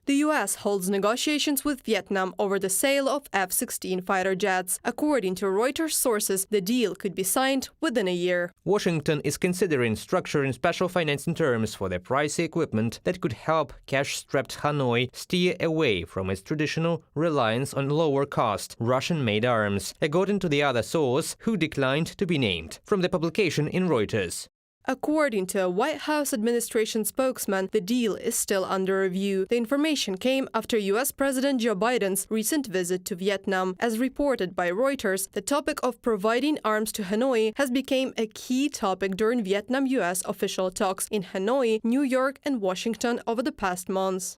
The U.S. holds negotiations with Vietnam over the sale of F-16 fighter jets. According to Reuters sources, the deal could be signed within a year. Washington is considering structuring special financing terms for the pricey equipment that could help cash-strapped Hanoi steer away from its traditional reliance on lower-cost Russian-made arms, according to the other source, who declined to be named, from the publication in Reuters. According to a White House administration spokesman, the deal is still under review. The information came after U.S. President Joe Biden's recent visit to Vietnam. As reported by Reuters, the topic of providing arms to Hanoi has become a key topic during Vietnam-U.S. official talks in Hanoi, New York, and Washington over the past months.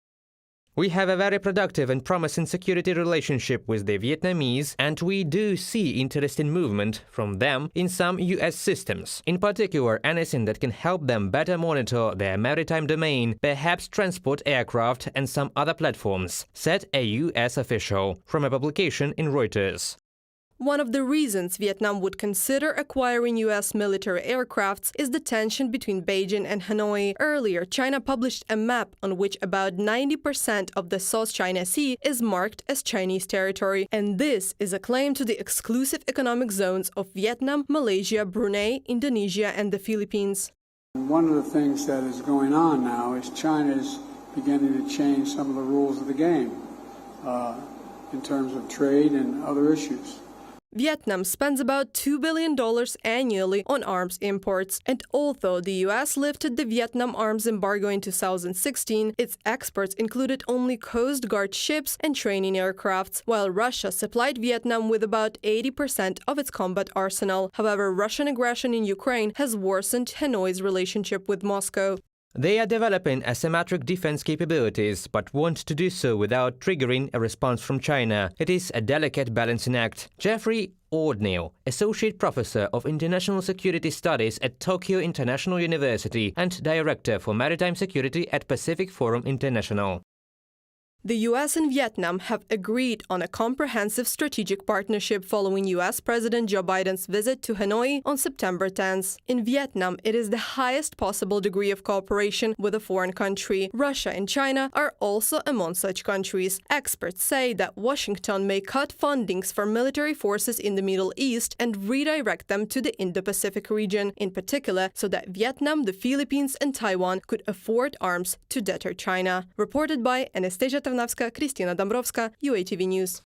We have a very productive and promising security relationship with the Vietnamese, and we do see interesting movement from them in some U.S. systems, in particular anything that can help them better monitor their maritime domain, perhaps transport aircraft and some other platforms, said a U.S. official, from a publication in Reuters. One of the reasons Vietnam would consider acquiring U.S. military aircrafts is the tension between Beijing and Hanoi. Earlier, China published a map on which about 90% of the South China Sea is marked as Chinese territory, and this is a claim to the exclusive economic zones of Vietnam, Malaysia, Brunei, Indonesia, and the Philippines. One of the things that is going on now is China is beginning to change some of the rules of the game in terms of trade and other issues. Vietnam spends about $2 billion annually on arms imports, and although the U.S. lifted the Vietnam arms embargo in 2016, its exports included only Coast Guard ships and training aircrafts, while Russia supplied Vietnam with about 80% of its combat arsenal. However, Russian aggression in Ukraine has worsened Hanoi's relationship with Moscow. They are developing asymmetric defense capabilities, but want to do so without triggering a response from China. It is a delicate balancing act. Jeffrey Ordnell, Associate Professor of International Security Studies at Tokyo International University and Director for Maritime Security at Pacific Forum International. The U.S. and Vietnam have agreed on a comprehensive strategic partnership following U.S. President Joe Biden's visit to Hanoi on September 10th. In Vietnam, it is the highest possible degree of cooperation with a foreign country. Russia and China are also among such countries. Experts say that Washington may cut fundings for military forces in the Middle East and redirect them to the Indo-Pacific region, in particular so that Vietnam, the Philippines, and Taiwan could afford arms to deter China. Reported by Anastasia Tarnawska, Kristina Dąbrowska, UATV News.